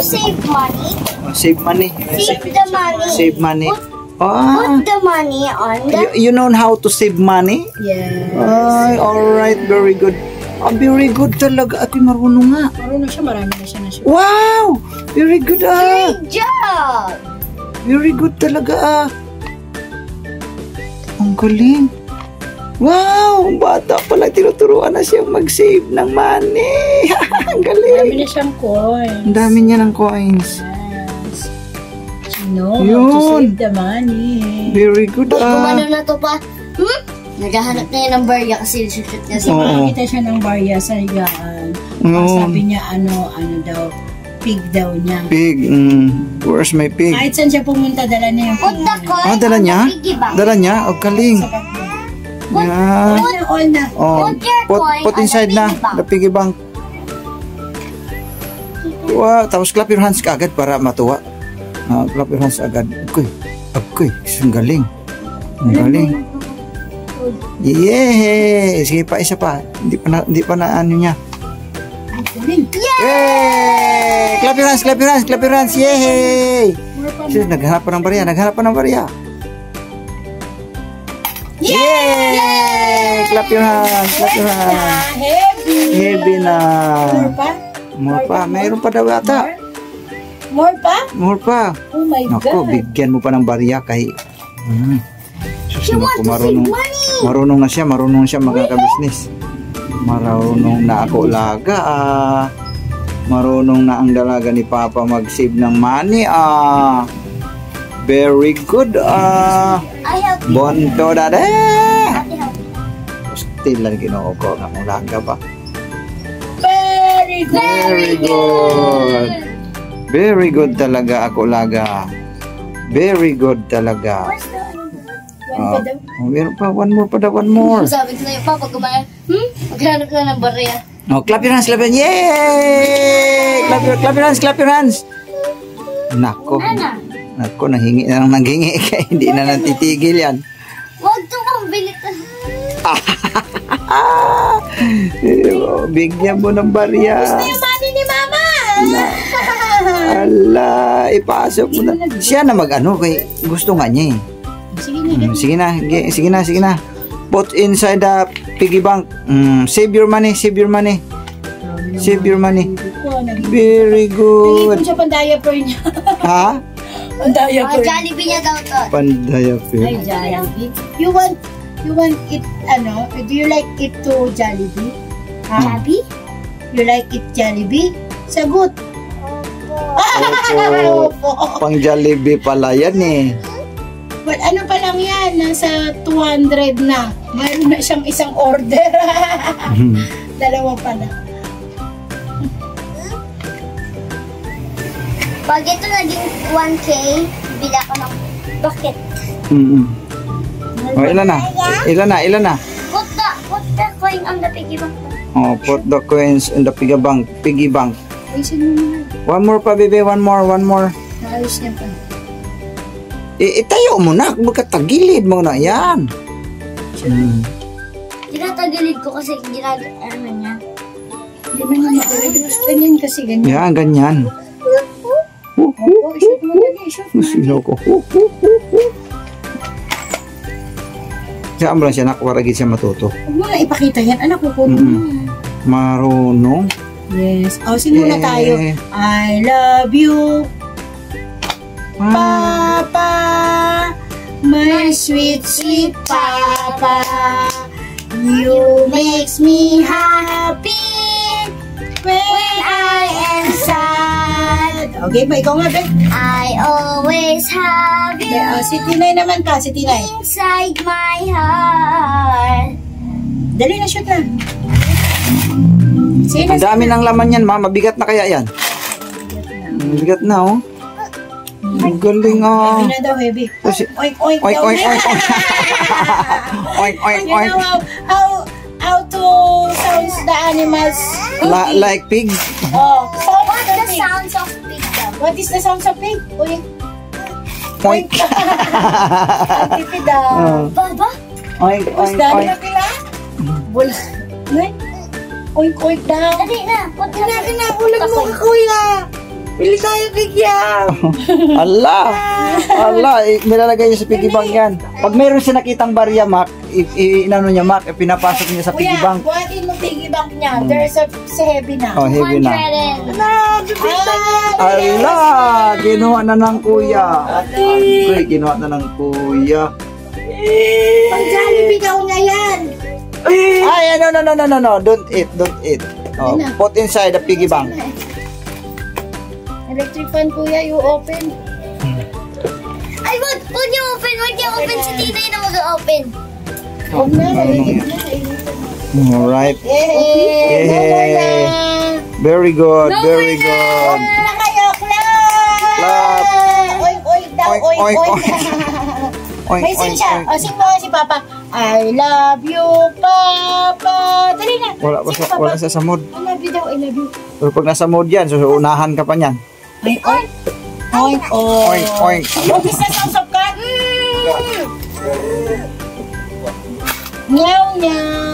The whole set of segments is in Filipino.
save money. Save money. Save the money. Save money. Put the money on the... You know how to save money? Yes. Alright, very good. Very good talaga. Ate, marunong nga. Marunong siya, marami na siya na siya. Wow! Very good Great job! Very good talaga Ang galing. Wow! Bata pala, tinuturuan na siyang mag-save ng money. Ang galing. Marami na siyang coins. Ang dami niya ng coins. Yes. She knows how to save the money. Very good Gumano na to pa. Naghahanap na yan ng barya kasi shoot niya Kasi makakita siya ng barya sa higaan. Sabi niya ano daw, pig daw niya. Pig. Where's my pig? Kahit saan siya pumunta, dala niya yung Put pig the niya. coin Dala on niya? the piggy bank. Dala niya? Oh, galing. Yeah. All na. Put your coin Put on inside the na. piggy bank. The piggy bank. Wow. Tapos clap your hands ka agad para matuwa. Clap your hands agad. Agoy. Ang galing. Ang galing. Yay! Sige pa, isa pa. Hindi pa na ano niya. Yay! Clap your hands, clap your hands, clap your hands. Yay! Naghanap pa ng barya. Yay! Clap your hands, clap your hands. Heavy na. More pa. Mayroon pa daw ata. More pa? Oh my God. Naku, bigyan mo pa ng barya kay... She wants to save money. Marunong na siya magkaka-business. Marunong na ako laga Marunong na ang dalaga ni Papa mag-save ng money Very good I help you. Bonto dade. Ate, help you. Still lang ginoo ko nga mong laga ba. Very good. Very good talaga ako laga. Very good talaga. Meron pa, one more. Sabi ko na yung Papa, gumayan. Maghanap na ng barya. Clap your hands, yay! Clap your hands. Nako, nanghingi na lang nanghingi kaya hindi na natitigil yan. Huwag to kang bilit. Bigyan mo ng barya. Gusto yung money ni Mama. Ala, ipasok mo na. Siya na mag-ano, kay gusto nga niya Sige na. Put inside the piggy bank. Save your money. Very good. Nag-ipon siya pang-diaper niya. Ha? Pang-diaper. Jollibee niya daw to. Pandayapir. Ay, Jollibee. You want it, do you like it to Jollibee? Jollibee? You like it Jollibee? Sagot. Opo. Pang Jollibee pala yan But ano pa lang yan, nasa 200 na. Mayroon na siyang isang order. Dalawa pa na. Pag ito naging 1K, bili ako ng bucket. Ilan na? Put the coin on the piggy bank. Put the coins in the piggy bank. Ayusin mo na. One more pa, baby. One more. Ayos niya pa. Itayo mo na. Magkatagilid mo na yan. Tinatagilid ko kasi ginagawa niya. Hindi mo naman makareduce. Ganyan kasi ganyan. Yan, ganyan. Shoot mo dali. Shoot mo. Sino ko? Siya mo lang siya nakwaragin siya matuto. Huwag mo na ipakita yan. Anak, kukunin mo yan. Marunong. Yes. Sinuna tayo. I love you, Papa, my sweet, sweet Papa. You makes me happy when I am sad. Okay ba? Ikaw nga, Bek. I always have you Si Tinay naman pa. Si Tinay. inside my heart. Dali na, shoot na. Sige na. Ang dami ng laman yan, ma. Mabigat na kaya yan? Mabigat na, Ang galing, Heavy na daw, heavy. Oink, oink, Oink, daw. oink, oink, oink. Oink, oink, You oink. know how to sounds the animals? Like pig? What's the sounds of pig though? What is the sounds of pig? Oink. Oink. Ang tipid daw. Baba? Oink, oink, Dali oink. na pila? Bula. Oink, oink daw. Dali na. Put the Kinabulag mo ka, kuya. Pili tayo, Kikyam. Allah! Allah! Nilalagay niya sa piggy bank yan. Pag mayroon siya nakitang barya, Mac, inano niya, Mac, pinapasok niya sa piggy bank. Kuya, buhatin mo piggy bank niya. There's a heavy na. Oh, heavy na. 100 Allah! Ginawa na ng kuya. Ay, ginawa na ng kuya. Pag Jollibee daw niya yan. Ay, no. Don't eat. Oh, put inside the piggy bank. Electric fan, kuya, you open. Ay, wag niyo open. Wag niyo open. Si Tinay na mag-open. Huwag na. Alright. Yay! Yay! Very good. Very good. Na kayo, clap! Clap. Oink daw, Oink, oink, oink, oink. Oink, May sing oink, siya. oink. O, sing mo si Papa. I love you, Papa. Dali na. Wala siya sa mood. I love you daw, I love you. Pero pag nasa mood yan, so unahan ka pa niyan. Oink, oink. Oink, oink. Oink, oink. Bugis na sa usap ka. Nyaw, nyaw.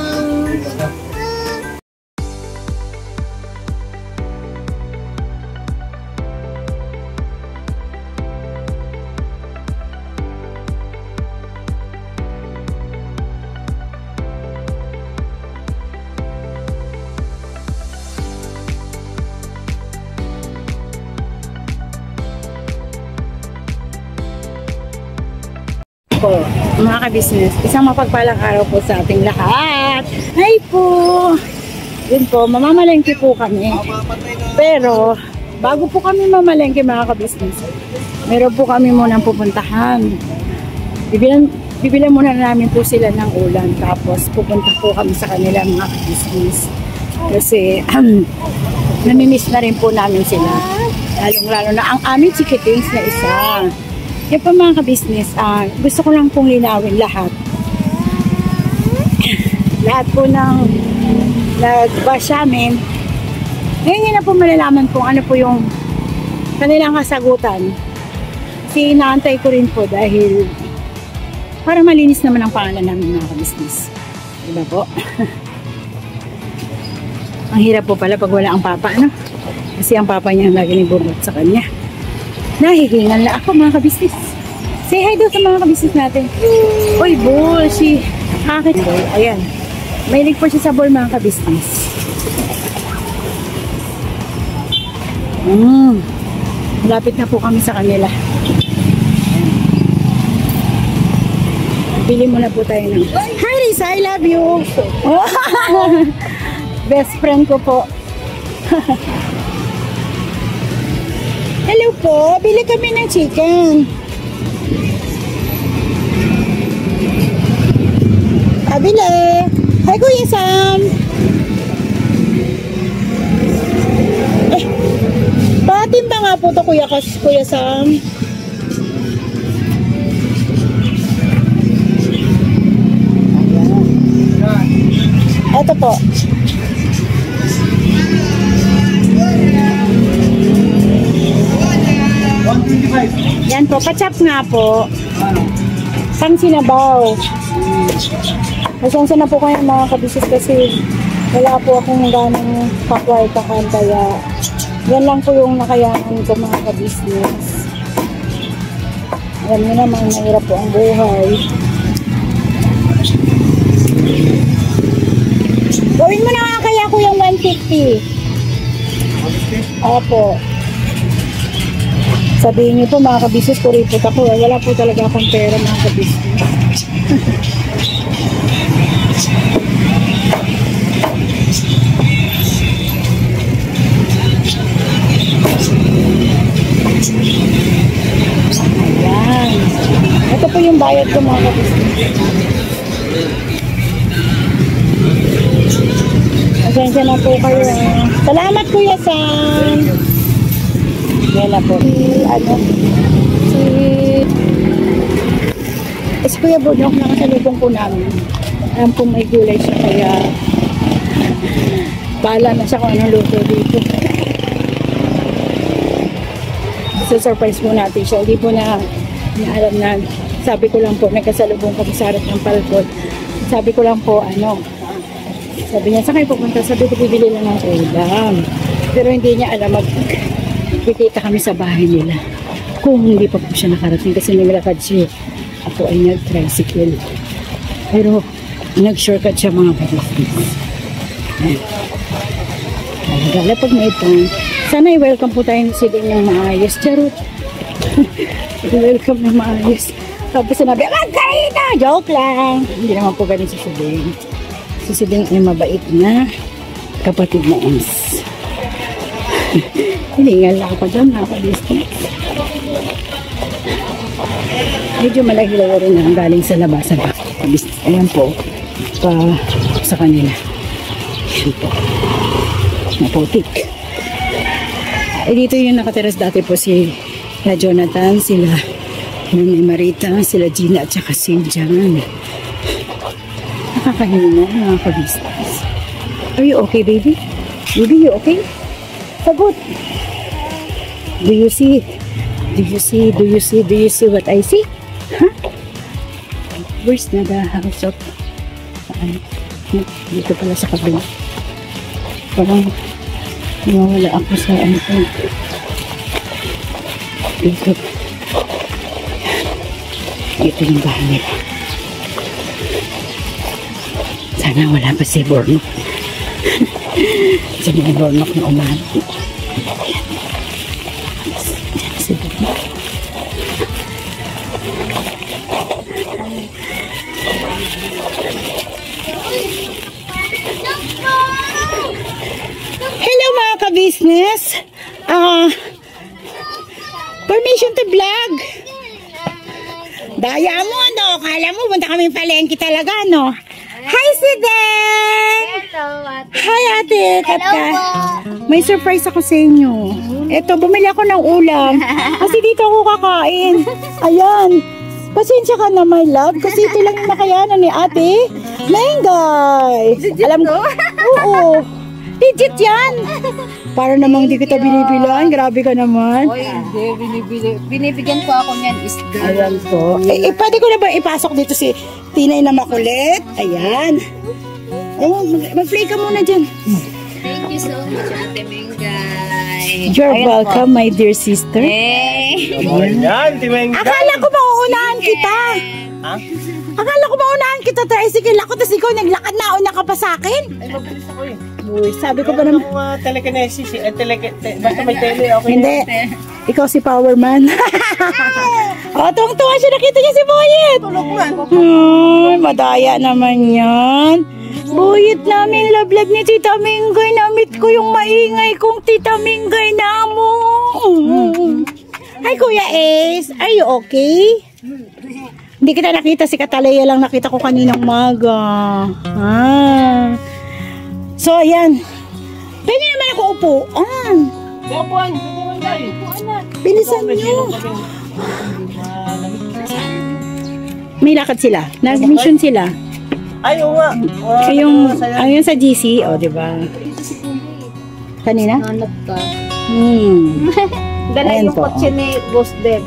Po, mga ka-business, isang mapagpalang araw po sa ating lahat. Hi po! Yun po, mamamalengke po kami. Pero, bago po kami mamalengke mga ka-business, meron po kami munang pupuntahan. Bibilan muna namin po sila ng ulan, tapos pupunta po kami sa kanila mga ka-business. Kasi, namimiss na rin po namin sila. Lalong-lalo na ang aming chikitings na isa. Yan po mga ka-business, gusto ko lang pong linawin lahat. Lahat po ng nag-bash amin, ngayon na po malalaman kung ano po yung kanilang kasagutan. Kasi inaantay ko rin po dahil para malinis naman ang pangalan namin mga ka-business. Diba po? Ang hirap po pala pag wala ang papa, no? Kasi ang papa niya lagi nibubot sa kanya. Nahihingal na ako mga ka-business. Say hi daw sa mga ka-business natin. Uy, bull, si Akit. Ayan. Mahilig po siya sa ball mga ka-business. Malapit na po kami sa kanila. Bili muna po tayo ng... Hi Risa, I love you! Best friend ko po. Hello po, bili kami ng chicken. Bili. Hi Kuya Sam. Batin ba nga po to Kuya Sam? Ito po. Yan po, kachap nga po. Pang sinabaw. Pasensya na po kayo mga kabisis kasi wala po akong ganang pakwartahan kaya yan lang po yung nakayanan ko mga kabisnes. Alam niyo naman, mahirap po ang buhay. Gawin mo na nga kaya ko yung 150. Opo. Sabihin niyo po mga kabisnes, kuripot ako. Wala po talaga akong pera mga kabisnes. Ayan. Ito po yung bayad ko mga kabisnes. Pasensya na po kayo. Salamat Kuya Sam. Yan na po. Si Kuya Budok nakasalubong po namin. Alam po may gulay siya kaya bahala na siya kung anong luto dito. So surprise po natin siya. Hindi po na alam na sabi ko lang po nagkasalubong kami sa harap ng palkod. Sabi ko lang po sabi niya, saan kayo pupunta? Sabi ko, bibili lang ng ulam. Pero hindi niya alam kikita kami sa bahay nila. Kung hindi pa po siya nakarating kasi naglakad siya. Ako ay nag-tricycle. Pero nag-shortcut siya mga ka-business. Gala pag may time. Sana i-welcome po tayo si Ding ng maayos. Charot. I-welcome ng maayos. Tapos sinabi, magkain na! Joke lang! Hindi naman po ganun si Ding. Si Ding ay mabait na kapatid na Ems. Hiningal ako pa dyan, mga ka-business. Medyo malahilaw rin ang galing sa labasan. Ayan po, pa sa kanila. Ayan po. Naputik. Dito yung nakatiras dati po si Jonathan, sila Nanay Marita, sila Gina at saka si Jan. Nakakahinga mga ka-business. Are you okay, baby? Baby, you okay? Sagot. Do you see? Do you see? Do you see? Do you see what I see? Huh? Where's na the house of... Dito pala sa kabila. Parang nawala ako sa ano po. Dito. Dito yung bahay nila. Sana wala pa si Bornok. Si Bornok na umahan. Yan si Bornok. Hello mga ka-business. Permission to vlog. Daya mo, no? Kala mo, punta kami palengke talaga, no? Hi, si Deng! Hello, ate. Hi, ate. Hello po. May surprise ako sa inyo. Eto, bumili ako ng ulam. Kasi dito ako kakain. Ayan. Pasensya ka na, my love. Kasi ito lang yung nakayanan ni ate. Mengay. Alam ko? Oo. Legit yan. Para namang di kita binibilan. Grabe ka naman. Oy, hindi. Binibigyan ko ako niyan is Ayan po. Pwede ko na ba ipasok dito si Tinay na makulit? Ayan. Oh, mag-play ka muna dyan. Thank you so much, Ate Mengay. You're welcome, my dear sister. Hey! Yan, Timeng. Akala ko mauunahan kita. Ha? Akala ko mauunahan kita, tricycle ako, tapos ikaw naglakad na, una ka pa sa akin. Ay, mabilis ako eh. Uy, sabi ko pa Meron naman. akong telekinesis eh. Basta may tele, okay. Hindi. Ikaw si Power Man. Oh, tuwang-tuwa siya. Nakita niya si Boyet. Tulog man. Ay, madaya naman yan. Boyet namin, love-love ni Tita Mingay. Namit ko yung maingay kong Tita Mingay na mo. Hi, Kuya Ace. Are you okay? Hindi kita nakita. Si Katalaya lang nakita ko kaninang maga. So, ayan. Pwede naman ako upuan. Upuan, upuan tayo. Bilisan nyo. May lakad sila. Nag-mission sila. Ay, oo nga. Ayun sa GC, o, diba? Kanina? Nanap ka. Dala yung kotse ni Boss Deb.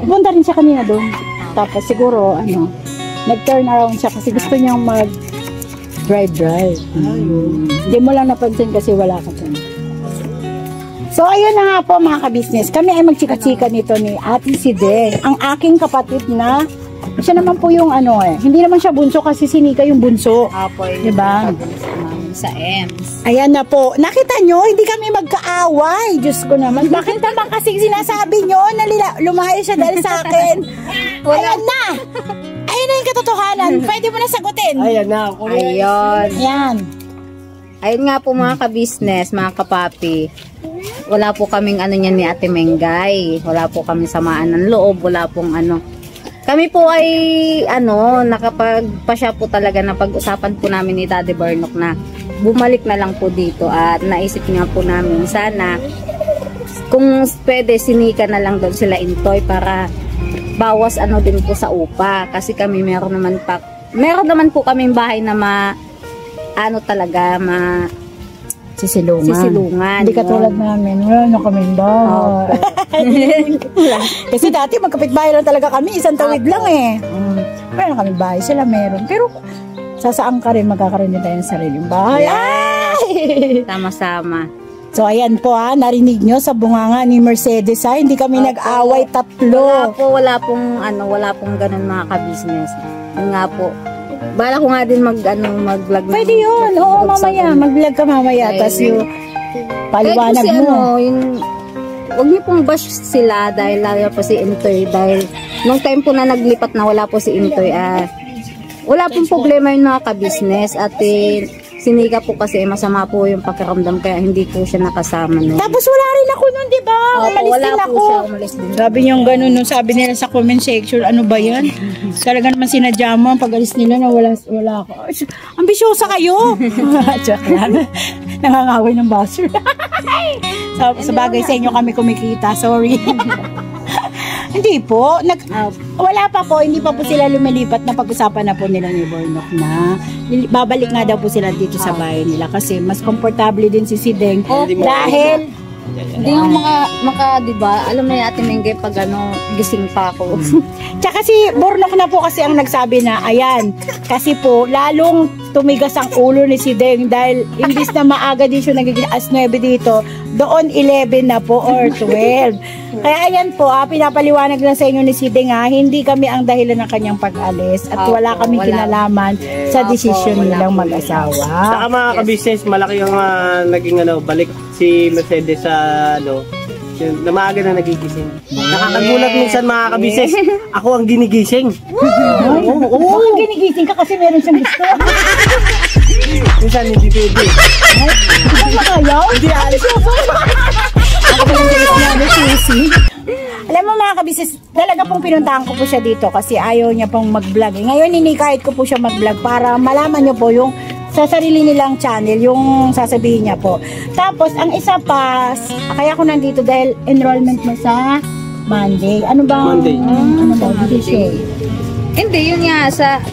Punta rin siya kanina doon. Tapos siguro, nag-turn around siya kasi gusto niyang mag-drive. Hindi mo lang napansin kasi wala ka dyan. So, ayun na nga po mga ka-business. Kami ay magchika-chika nito ni Ate si Deng. Ang aking kapatid na, siya naman po yung hindi naman siya bunso kasi si Nika yung bunso. Apo, diba? Sa EMS. Ayan na po. Nakita nyo, hindi kami magkaaway. Diyos ko naman. Bakit naman kasi sinasabi nyo na lumayo siya dahil sa akin? Ayan na. Ayun na yung katotohanan. Pwede mo na sagutin. Ayan na. Ayun. Ayan. Ayun nga po mga ka-business, mga kapapi. Wala po kaming niyan ni Ate Mengay. Wala po kami samaan ng loob. Wala pong Kami po ay nakapagpasya po talaga na pag-usapan po namin ni Daddy Burnok na bumalik na lang po dito at naisip nga po namin sana kung pwede sinika na lang doon sila Intoy para bawas din po sa upa kasi kami meron naman po kaming bahay na sisilungan. Hindi katulad namin. Wala na kaming bahay. Kasi dati magkapit-bahay lang talaga kami. Isang tawid lang eh. Wala na kaming bahay. Sila meron. Pero sasaan ka rin magkakaroon din tayo ng sariling bahay. Ay! Sama-sama. So, ayan po narinig nyo sa bunganga ni Mercedes hindi kami nag-away, tatlo. Wala pong ganun mga ka-business. Yun nga po. Bala ko nga din mag-vlog. Pwede yun. Oo, mamaya. Mag-vlog ka mamaya. Tapos yung paliwanag mo. Huwag niyo pong bash sila dahil lalo po si Intoy. Dahil nung time po na naglipat na wala po si Intoy, wala pong problema yung mga ka-business. At sinika po kasi masama po yung pakiramdam kaya hindi po siya nakasama. No? Tapos wala rin ako nun, di ba? Umalis din ako. Sabi niyong ganun, no? Sabi nila sa comment section, ano ba yan? Talaga naman sinadya mo, pag-alis nila na wala ako. Ambisyosa kayo! Joke lang. Nangangaway ng buzzer. Sa bagay sa inyo kami kumikita, sorry. Hindi po. Wala pa po. Hindi pa po sila lumilipat na pag-usapan na po nila ni Bornok na babalik nga daw po sila dito sa bahay nila kasi mas komportable din si Sideng dahil hindi yung diba, alam na natin yung pag gising pa ako. Tsaka si Bornok na po kasi ang nagsabi na, ayan, kasi po, lalong tumigas ang ulo ni Sideng dahil imbis na maaga din siya nagiging as 9 dito, doon 11 na po or 12. Kaya ayan po, pinapaliwanag lang sa inyo ni Sideng hindi kami ang dahilan ng kanyang pag-alis at wala kami kinalaman sa desisyon nilang mag-asawa. Saka mga ka-business, malaki ang naging balik si Mercedes sa na maaga na nagigising. Nakakagulat minsan mga ka-business, ako ang ginigising. Oo, ang ginigising ka kasi meron siyang gusto. Minsan hindi pwede. Hindi makayaw? Hindi alis ako. Ako pa lang galis niya, Susie. Alam mo mga ka-business, talaga pong pinuntahan ko po siya dito kasi ayaw niya pong mag-vlog. Ngayon kahit ko po siya mag-vlog para malaman niyo po yung sa sarili nilang channel, yung sasabihin niya po. Tapos, ang isa pa, kaya ako nandito dahil enrollment mo sa Monday. Ano ba? Monday. Ano ba? Hindi, yun nga sa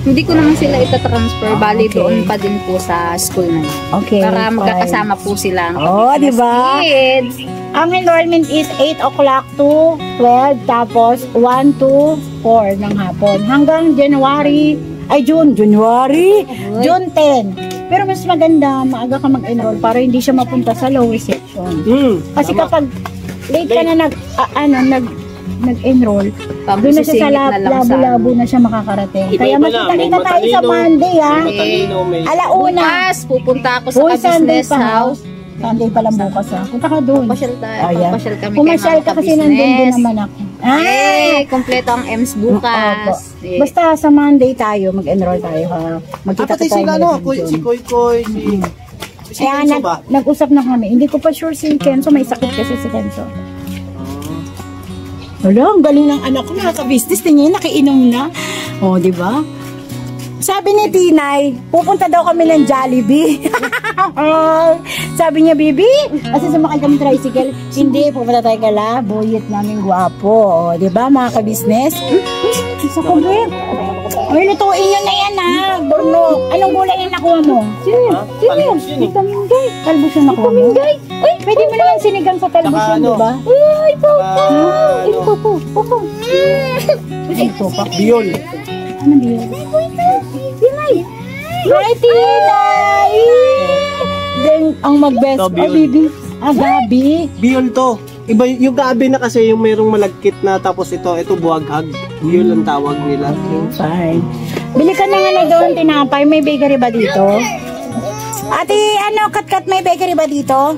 hindi ko naman sila itatransfer. Bali, doon pa din po sa school na yun. Okay. Para magkakasama po sila. Di ba? Ang enrollment is 8 o'clock to 12, tapos 1 to 4 ng hapon. Hanggang June 10. Pero mas maganda, maaga ka mag-enroll para hindi siya mapunta sa lower section. Kasi kapag late ka na nag-enroll, doon na siya sa labo-labo na siya makakarating. Kaya makita-kita tayo sa Monday, Alauna. Bukas, pupunta ako sa business house. Sunday pa lang bukas, Punta ka doon. Pasyal tayo. Pasyal kami Pumasyal ka kasi nandun din naman ako. Kompleto ang EMS bukas. Basta sa Monday tayo, mag-enroll tayo, Magkita tayo. Si Koy, si Kenzo ba? Nag-usap na kami. Hindi ko pa sure si Kenzo, may sakit kasi si Kenzo. Wala, ang galing ng anak ko, nakaka-business. Tingin, nakiinom na. Di ba? Sabi ni Tinay, pupunta daw kami ng Jollibee. Sabi niya, Bibi, kasi sumakay kami tricycle. Hindi, pupunta tayo kala, boyet namin gwapo. Diba, mga ka-business? Isa ko, Beb. Ay, lutuin nyo na yan, Bornok. Anong gulay yung nakuha mo? Vitamin-gay. Talbos yung nakuha mo? Uy, pwede mo naman sinigang sa talbos yun, diba? Uy, Popo. Biol. Ano Biol? Tinay! Hi, Tinay! Then, ang mag-best. Bibi. Gabi. Biol to. Iba yung gabi na kasi yung mayroong malagkit na tapos ito buwaghag. Biol ang tawag nila. Fine. Bili ka na nga doon tinapay. May bakery ba dito? Ate, Kat, may bakery ba dito?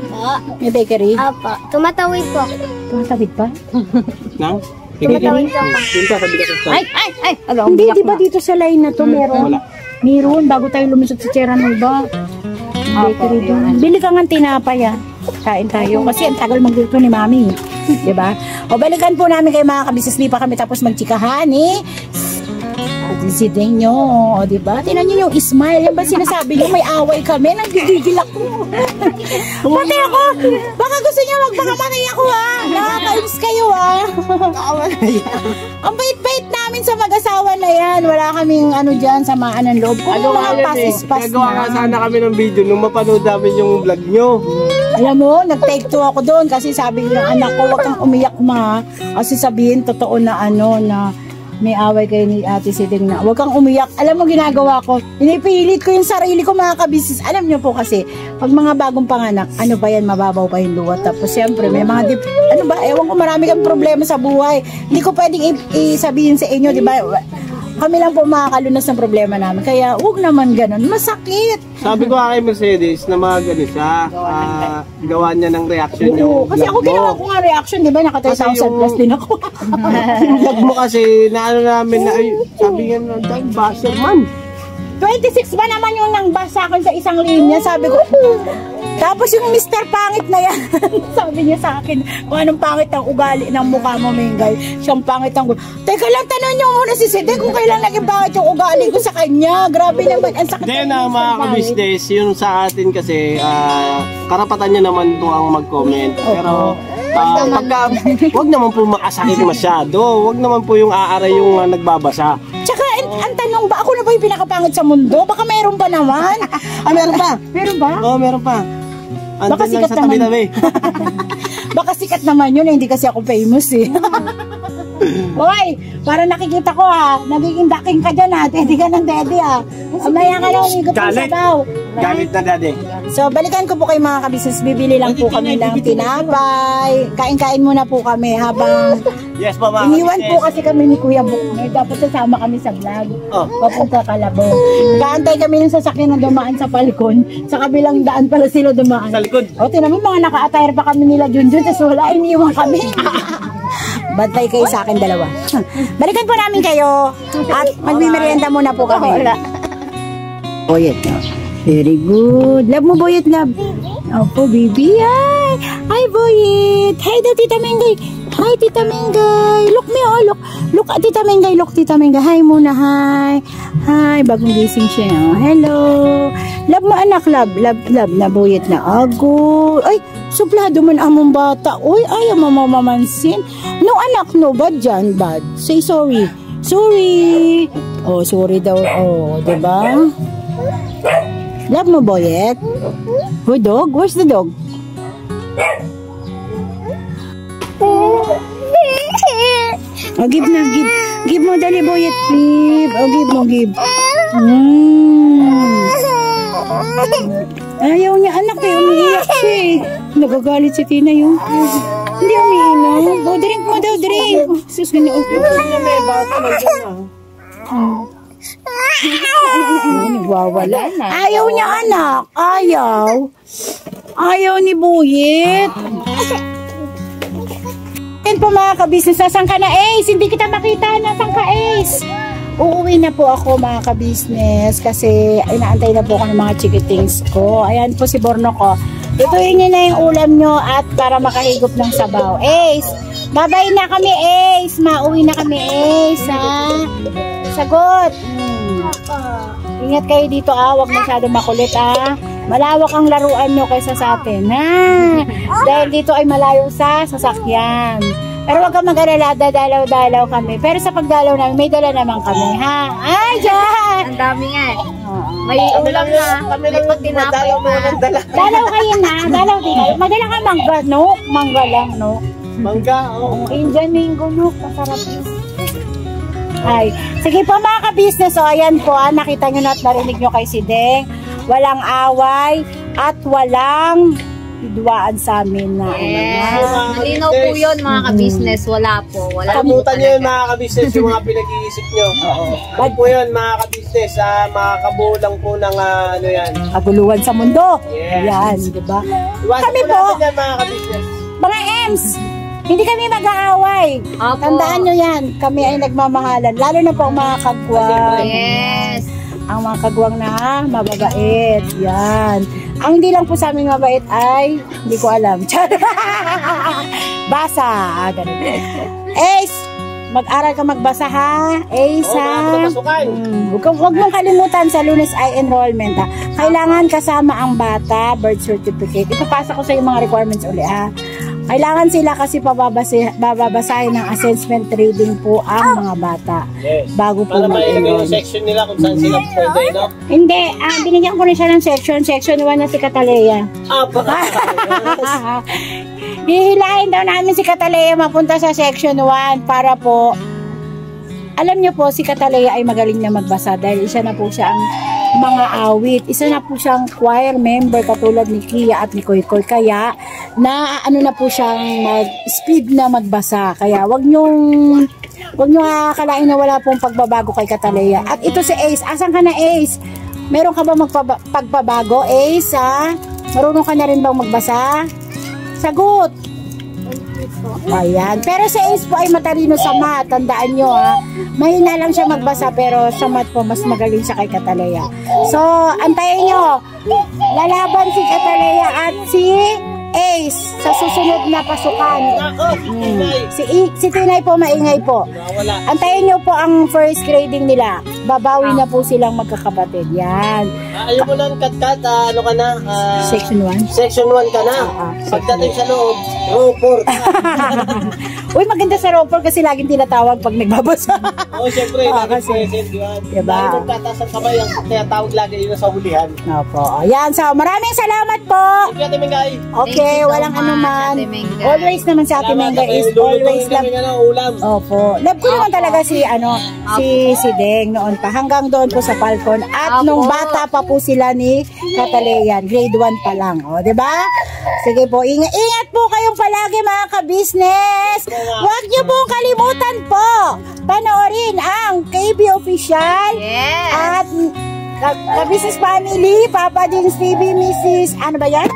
May bakery? Apa. Tumatawid po. Tumatawid pa? Nang? Tumatawid po. Punta sa bigat sa Ay! Hindi, di ba dito sa line na to meron? Meron, bago tayo lumusot sa Cheranoba. Bakery doon. Bili ka nga tinapay, Kain tayo. Kasi ang tagal magluto ni Mami. Diba? O balikan po namin kayo mga kabisnes. Di pa kami tapos magchikahan, Sideng nyo, diba? Tinan nyo yung smile. Yan ba sinasabi nyo? May away kami. Nagigigil ako. Pati ako. Baka gusto nyo magpakamatay ako, Nakakainis kayo, Ang bait-bait namin sa mag-asawa na yan. Wala kaming dyan, samaan ng loob. Kung mga pasis-pas Nagawa nga sana kami ng video nung mapanood namin yung vlog nyo. Alam mo, nag-take 2 ako doon kasi sabi ng anak ko, wag kang umiyak, ma. Kasi sabihin, totoo na na may away kayo ni Ate Siding na huwag kang umiyak. Alam mo ginagawa ko, inipilit ko yung sarili ko mga kabisis. Alam nyo po kasi, pag mga bagong panganak, ano ba yan, mababaw pa yung luwa. Tapos siyempre, may mga ano ba, ewan ko, marami kang problema sa buhay. Hindi ko pwedeng isabihin sa inyo, di ba? Kami lang po makakalunas ng problema namin. Kaya huwag naman ganun, masakit. Sabi ko kay Mercedes na mga ganun siya, gawa niya ng reaction niya. Oo, kasi ako ginawa ko nga reaction, di ba? Naka 3,000 plus din ako. Yung vlog mo kasi, na ano namin na, ay, sabi nga na, basher man. 26 ba naman yung nang sa akin sa isang linya? Sabi ko, tapos yung Mr. Pangit na yan, sabi niya sa akin, kung anong pangit ang ugali ng mukha mo, Mingay. Siyang pangit ang... Teka lang, tanong niyo muna si Sede kung kailan naging pangit yung ugali ko sa kanya. Grabe naman, ang sakit. Then, mga ka-business, yung sa atin kasi, karapatan niya naman to ang mag-comment. Pero, wag naman po makasakit masyado. Wag naman po yung aaray yung nagbabasa. Tsaka, ang tanong ba, ako na ba yung pinakapangit sa mundo? Baka mayroon pa naman. Meron pa. Meron ba? Oo, meron pa. Baka sikat naman. Baka sikat naman yun, hindi kasi ako famous eh. Hoy, para nakikita ko nagiging daking ka dyan hindi ka ng daddy Maya ka lang umigot ng sabaw. Galit na daddy. So, balikan ko po kayo mga kabisnes, bibili lang po kami ng tinapay. Kain-kain muna po kami habang yes, po, mga iniwan po kasi kami ni Kuya Buknoy. Dapat sasama kami sa vlog. Papunta Calabong. Kaantay kami ng sasakyan na dumaan sa Falcon. Sa kabilang daan pala sila dumaan. Sa likod. O, tinan mo, mga naka-attire pa kami nila Junjun. Tapos wala, iniwan kami. Bantay kayo sa akin dalawa. Balikan po namin kayo. At magmimerienda muna po kami. Boyet. Very good. Love mo, Boyet, love. Opo, baby. Hi, Boyet. Hi, Tita Mengay. Hi, Tita Mengay. Look me, look. Look, Tita Mengay. Look, Tita Mengay. Hi muna, hi. Hi, bagong gising siya. Hello. Love mo, anak, love. Love na, Boyet na. Ago. Ay, suplado man among bata. Uy, ayaw mamamansin. No, anak, no. Bad dyan, bad. Say sorry. Sorry. Oh, sorry daw. Oh, diba? Love mo, Boyet? Oh, dog? Where's the dog? Oh, give na, give. Give mo, dali, Boyet. Give. Oh, give mo, give. Ayaw niya, anak, umiiyak siya eh. Nagagalit si Tina yun. Hindi umiinom. Oh, drink mo daw, drink. Sus, ganyan. May bata na dyan Nagwawala na. Ayaw niya, anak. Ayaw. Ayaw ni Boyet. Yan po mga kabisnes. Nasaan ka na, Ace? Hindi kita makita. Nasaan ka, Ace? Uuwi na po ako mga kabisnes kasi inaantay na po ako ng mga chikitings ko. Ayan po si Borno ko. Lutuin niyo na yung ulam nyo at para makahigop ng sabaw. Ace! Babay na kami, Ace! Mauwi na kami, Ace, ha? Sagot! Ingat kayo dito, Huwag masyado makulit, Malawak ang laruan nyo kaysa sa atin, Dahil dito ay malayo sa sasakyan. Pero wag kang mag-alala, dalaw-dalaw kami. Pero sa pagdalaw namin, may dala naman kami, Ay, dyan! Ang dami nga May ulam na. May pagtinapay na. Dalaw kayo na. Dalaw din kayo. Madala ka mangga, no? Mangga lang, no? Mangga, Indian mango, no? Masarap yun. Ay, sige po mga ka-business. Ayan po, nakita nyo na at narinig nyo kay si Deng. Walang away at walang duwaan sa amin na malinaw po yun mga ka-business. Wala po. Kamutan nyo yun mga ka-business, yung mga pinag-iisip nyo. Bad po yun mga ka-business, makakabulang po ng ano yan. Kaguluhan sa mundo. Yes. Yan, diba? Iwasan Kami po po, natin yan mga ka-business. mga Ems, hindi kami mag-aaway. Tandaan nyo yan. Kami ay nagmamahalan. Lalo na po ang mga kagwang. Yes. Ang mga kagwang na mababait. Yan. Ang hindi lang po sa amin mabait ay, hindi ko alam. Basa. Ganun. Ace, mag-aral ka magbasa, Ace, Huwag mong kalimutan sa Lunes ay enrollment, Kailangan kasama ang bata, birth certificate. Ipapasa ko sa yung mga requirements uli, Kailangan sila kasi bababasahin ng assessment reading po ang mga bata. Yes. Bago po para mag-enroll. yung section nila kung saan sila pwede, no? Hindi, binigyan ko rin siya ng section. Section 1 na si Catalea. Hihilahin daw namin si Catalea mapunta sa section 1 para po alam niyo po, si Catalea ay magaling na magbasa dahil isa na po siya ang mga awit. Isa na po siyang choir member katulad ni Kia at ni Koy Koy. Kaya, ano na po siyang speed na magbasa. Kaya, wag niyo akalain na wala pong pagbabago kay Catalea. At ito si Ace. Asan ka na, Ace? Meron ka ba pagbabago, Ace, ha? Marunong ka na rin bang magbasa? Sagot! Ayan. Pero si Ace po ay matalino sa math. Tandaan nyo, ha. Mahina lang siya magbasa pero sa math po mas magaling siya kay Catalea. So, antayin nyo. Lalaban si Catalea at si Ace sa susunod na pasukan. Si Tinay po maingay po. Antayin nyo po ang first grading nila. Babawi na po silang magkakapatid. Yan. Ayaw mo lang kat-kat, ano ka na? Section 1? Section 1 ka na. Pagdating sa loob, row 4. Uy, maganda sa row 4 kasi laging tinatawag pag nagbabasa. Oo, syempre, laging present yun. Diba? Lagi magtataas ang kamay, ang tinatawag lagi yun sa hulihan. Opo. Ayan, so maraming salamat po. Sige, Ate Mengay. Okay, walang anuman. Always naman sa Ate Mengay is always love. Ulam. Opo. Love ko naman talaga si Deng noon pa. Hanggang doon po sa Falcon. At nung bata pa po sila ni Catalea, grade 1 pa lang. O, diba? Sige po, ingat po kayong palagi mga ka-business. Huwag niyo pong kalimutan po panoorin ang KB Official at Ka-Business Family, Papa Dings TV, Mrs. Ano ba yan?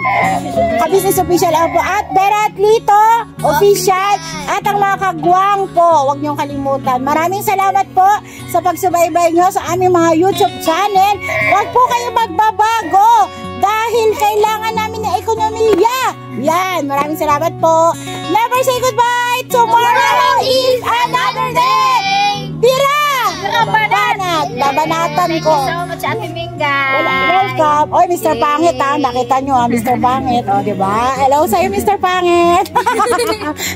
Ka-Business Official po at Berat Lito Official at ang mga kagwang po. Huwag niyong kalimutan. Maraming salamat po sa pagsubaybay niyo sa aming mga YouTube channel. Huwag po kayo magbabago dahil kailangan namin ng ekonomiya. Yan, maraming salamat po. Never say goodbye. Tomorrow is another day. Tira! Babanatan ko. Thank you so much, Ate Mengay. Welcome. Oy, Mr. Pangit, ha. Nakita nyo, ha, Mr. Pangit. O, diba? Hello sa'yo, Mr. Pangit.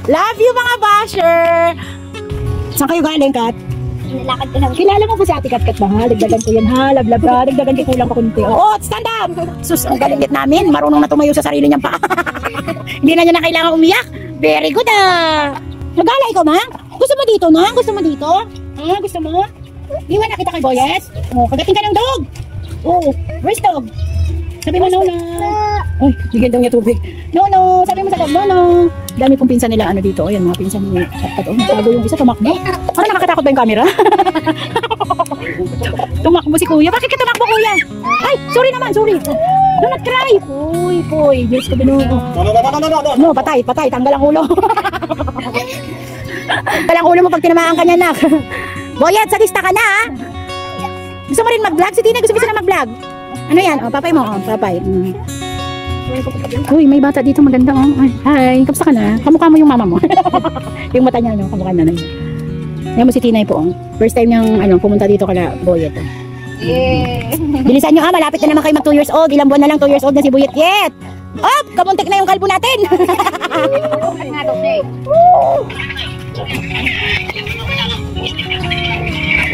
Love you, mga basher. Saan kayo galing, Kat? Nilakad ko lang. Kilala mo po si Ate Kat ba, ha? Dagdagan ko yan, ha? Lablab ka. Dagdagan ko kulang pa kunti. Oh, stand up! Sus, ang galit namin. Marunong na tumayo sa sarili niyang pa. Hindi na niya na kailangan umiyak. Very good, ah. Nagalay ko, ma? Gusto mo dito, ma? Gusto mo dito? Ha? Gusto mo? Iwan na kita kay Boyes. Oh, kagating ka ng dog. Oh, where's dog? Sabi mo, no, no. Ay, bigyan daw niya tubig. No, no. Sabi mo sa dog, no, no. Dami pong pinsan nila, ano dito. Ayan, mga pinsan nila. Tago yung isa, tumakbo. Parang nakakatakot ba yung camera? Tumakbo si kuya. Bakit ka tumakbo, kuya? Ay, sorry naman, sorry. Do not cry. Uy, Diyos ko binugo. No, patay. Tanggal ang ulo. Tanggal ang ulo mo pag tinamaan ka niya, nak. Boyet, sadista ka na, ha? Gusto mo rin mag-vlog? Si Tina, gusto mo na mag-vlog? Ano yan? O, papay mo. O, papay. Uy, may bata dito. Maganda, o. Hi, kamusta ka na? Kamukha mo yung mama mo. Yung mata niya, no? Kamukha na. Yan mo si Tinay po, o. First time niyang, pumunta dito kala Boyet, o. Yeah. Bilisan nyo, ha? Malapit na naman kayo mag 2 years old. Ilang buwan na lang 2 years old na si Boyet. Yet! Oh, kamuntik na yung kalbo natin.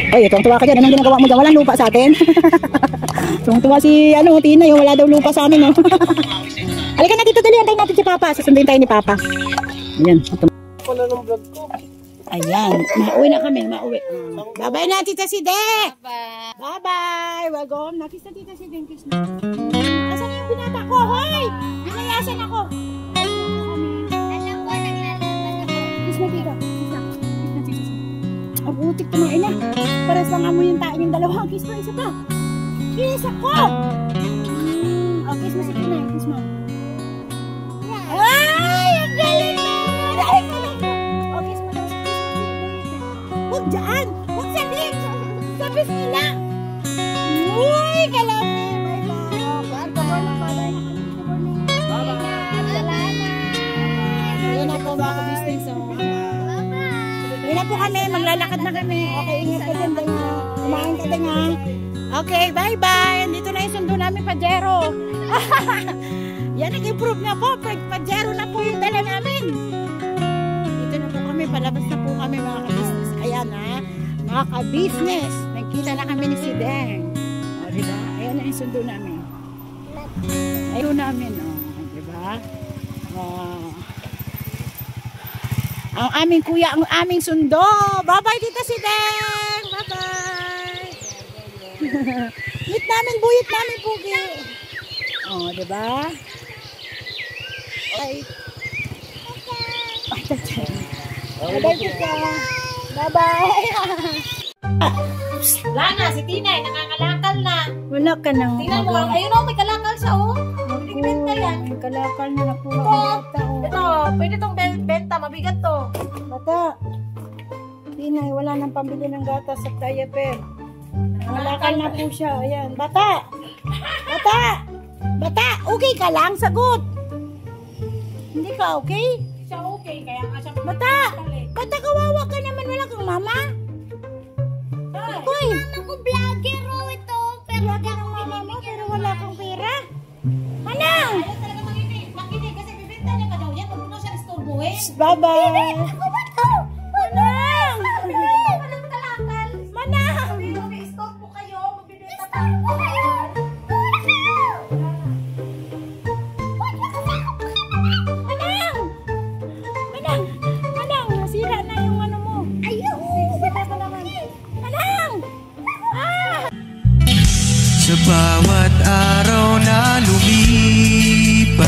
Ay, tuwang-tuwa ka dyan. Anong ginagawa mo dyan? Walang lupa sa atin. Tuwang-tuwa si, Tina, yung wala daw lupa sa amin, no? Halika na dito, dali. Antayin natin si Papa. Susundin tayo ni Papa. Ayan. Ayan. Mauwi na kami, mauwi. Bye-bye na, Tita Side. Bye-bye. Welcome na. Kiss na, Tita Side. Kiss na. Asan yung binata ko? Hoy! Binayasan ako. Alam ko, naglalaban ako. Kiss na, Tita. Ang utik kumain na. Pares lang amoy yung tain yung dalawa. Kiss mo, isa pa. Kiss ako! Oh, kiss mo si Tina. Kiss mo. Ay! Ang galing na! Oh, kiss mo daw. Kiss mo. Huwag dyan! Huwag sa lips! Sa pisnila! Uy! Kalami! Bye-bye! Bye-bye! Ayan na po mga ka-business. Ayan na po kami. Maglalakad na kami. Okay, ingat ka dyan. Kumain ka dyan, ha? Okay, bye-bye! Dito na yung sundo namin, Pajero. Yan, nag-improve na po. Pajero na po yung dala namin. Dito na po kami. Palabas na po kami, mga ka-business. Ayan, ha? Mga ka-business. Nagkita na kami ni si Deng. O, diba? Ayan na yung sundo namin. Ayun namin, o. Diba? Ang aming kuya, ang aming sundo. Bye-bye, Tita Sideng. Bye-bye. Meet namin, buyot namin, Pugi. Oh, diba? Ay. Bye-bye, Tita. Bye-bye. Lana, si Tinay, nangangalakal na. Wala ka nang Tingnan mo, ayun o, may kalakal siya o. Benta yan. Ang kalakal na nakuha ang bata. Ito, pwede itong benta, mabigat to. Bata. Tinay, wala nang pambili ng gatas sa diaper. Kalakal na po siya. Ayan. Bata! Bata! Bata! Okay ka lang? Sagot! Hindi ka okay? Siya okay, kaya nga siya. Bata! Bata, kawawa ka naman. Wala kang mama? Uy! Ako vlogger oh, ito. Pero Lagi ng mama mo, pero wala kang pera. Manang! Ayaw talaga makinig kasi bibenta niya pa daw yan. Huwag mo na siya istorbohin. Bye-bye! ako ba to? Manang! Walang kalakal. Manang! Pero may istorbo kayo, magbibenta pa. Manang! Manang! Manang! Nasira na yung ano mo. Ayaw. Sira ka naman. Manang! Ah! Sa bawat araw na lumipas,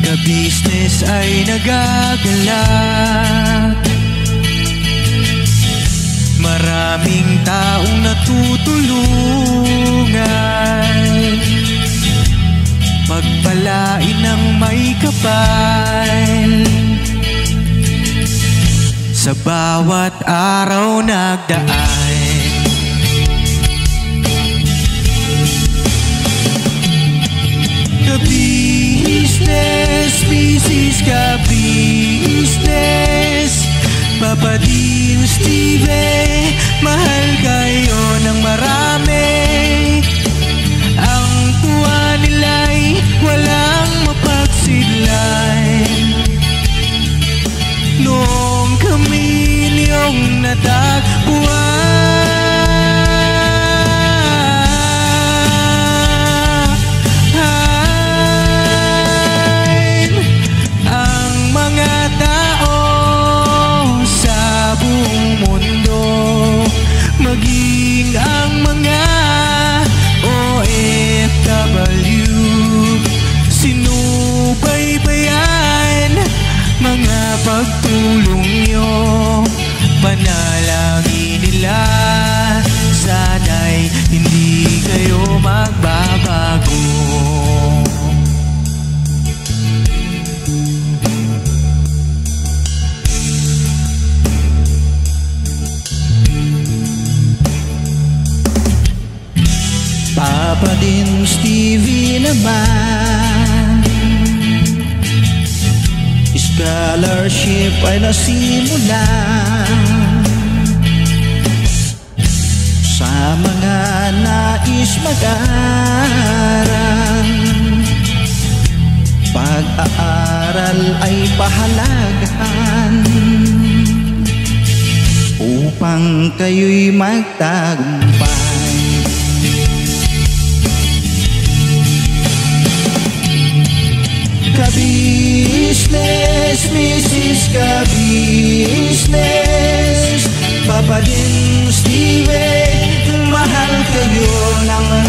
ka-business ay nagagalak. Maraming taong natutulungan, pagpalain ng may kapal. Sa bawat araw nagdaan, ka-business, business ka-business. Papa Din, Steve, mahal kayo ng marami. Ang tuwa nila'y walang mapagsidlan. Noong kami niyong natagpuan, maging ang mga OFW, sinubaybayan mga pagtulong nyo. Panalangin nila, sana'y hindi kayo magbabago. Papa Din, Stevie naman, scholarship ay nasimulan sa mga nais mag-aral. Pag-aaral ay pahalagahan upang kayo'y magtagumpay. Ka-business, Mrs. Ka-business, Papa Din, Steve, mahal kayo ng